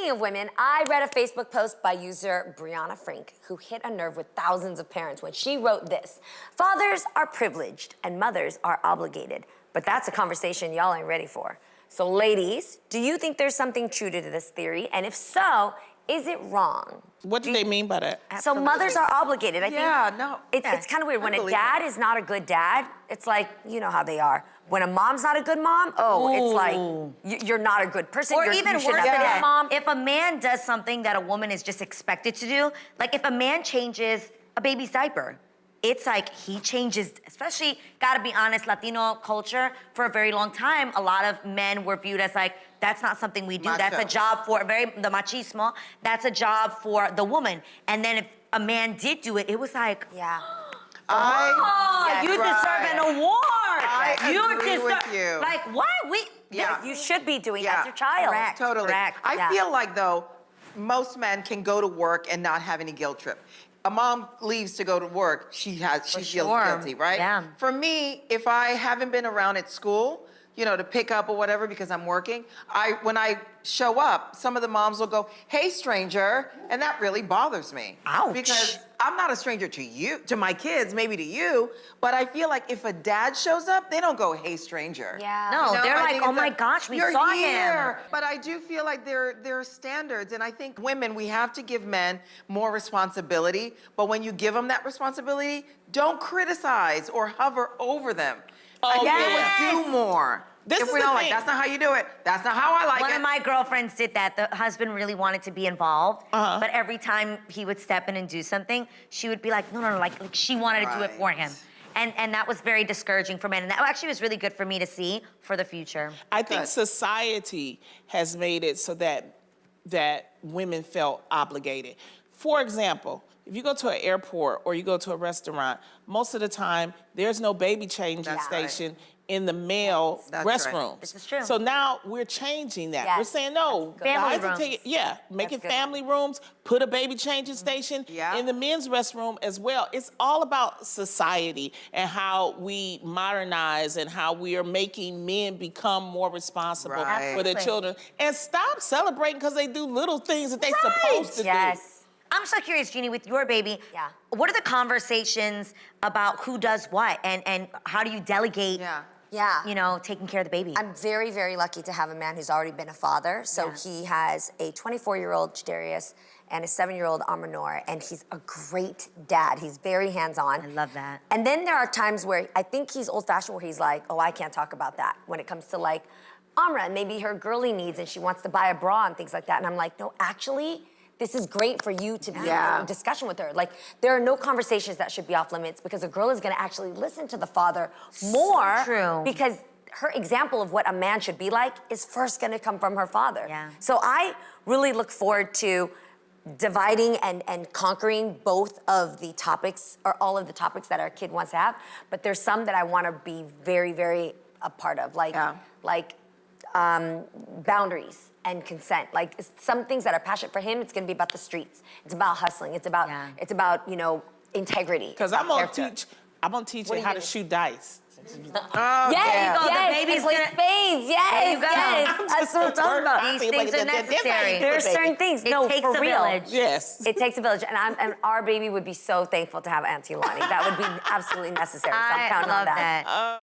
Speaking of women, I read a Facebook post by user Brianna Frink, who hit a nerve with thousands of parents when she wrote this: fathers are privileged and mothers are obligated. But that's a conversation y'all ain't ready for. So ladies, do you think there's something true to this theory? And if so, is it wrong? What do they mean by that? So mothers are obligated. I think it's kind of weird. When a dad is not a good dad, it's like, you know how they are. When a mom's not a good mom, it's like, you're not a good person. Or even worse than that, mom. if a man does something that a woman is just expected to do, like if a man changes a baby's diaper, it's like he changes, especially, gotta be honest, Latino culture, for a very long time, a lot of men were viewed as like, that's not something we do. Macho. That's a job for, the machismo, that's a job for the woman. And then if a man did do it, it was like, you deserve an award. I agree with you. Like, what? You should be doing that. It's your child. Correct. Totally. Correct. I feel like, though, most men can go to work and not have any guilt trip. A mom leaves to go to work, she feels guilty, right? Yeah. For me, if I haven't been around at school, you know, to pick up or whatever because I'm working, when I show up, some of the moms will go, "Hey, stranger," and that really bothers me. Ouch. Because I'm not a stranger to you, to my kids, maybe to you, but I feel like if a dad shows up, they don't go, "Hey, stranger." Yeah. No, You know, they're I like, think oh it's my like, gosh, we "You're saw here." him. But I do feel like there are standards, and I think women, we have to give men more responsibility, but when you give them that responsibility, don't criticize or hover over them. I think they would do more. If we don't like, that's not how you do it. That's not how I like it. One of my girlfriends did that. The husband really wanted to be involved, but every time he would step in and do something, she would be like, no, like she wanted to do it for him. And that was very discouraging for men. And that actually was really good for me to see for the future. I think society has made it so that women felt obligated. For example, if you go to an airport or you go to a restaurant, most of the time, there's no baby changing station in the male restroom. This is true. So now we're changing that. Yes. We're saying, no, Family guys are taking, make it good. family rooms, put a baby changing station in the men's restroom as well. It's all about society and how we modernize and how we are making men become more responsible for their children. And stop celebrating because they do little things that they're supposed to do. I'm so curious, Jeannie, with your baby, what are the conversations about who does what and how do you delegate, you know, taking care of the baby? I'm very, very lucky to have a man who's already been a father. So he has a 24-year-old Jadarius and a 7-year-old Amanor, and he's a great dad. He's very hands-on. I love that. And then there are times where I think he's old-fashioned, where he's like, oh, I can't talk about that when it comes to like Amra, maybe her girly needs and she wants to buy a bra and things like that. And I'm like, no, actually, this is great for you to be in a discussion with her. Like, there are no conversations that should be off limits because a girl is gonna actually listen to the father more. So true. Because her example of what a man should be like is first gonna come from her father. Yeah. So I really look forward to dividing and conquering both of the topics, or all of the topics that our kid wants to have, but there's some that I wanna be very, very a part of, like boundaries and consent. Like some things that are passionate for him, it's gonna be about the streets. It's about hustling. It's about you know, integrity. Because I'm gonna teach you how to shoot dice. Yes, baby's play spades. Yes, that's what I'm talking about. These things are necessary. There are certain things. It takes a village. Yes. It takes a village, and our baby would be so thankful to have Auntie Lonnie. That would be absolutely necessary. So I'm counting on that.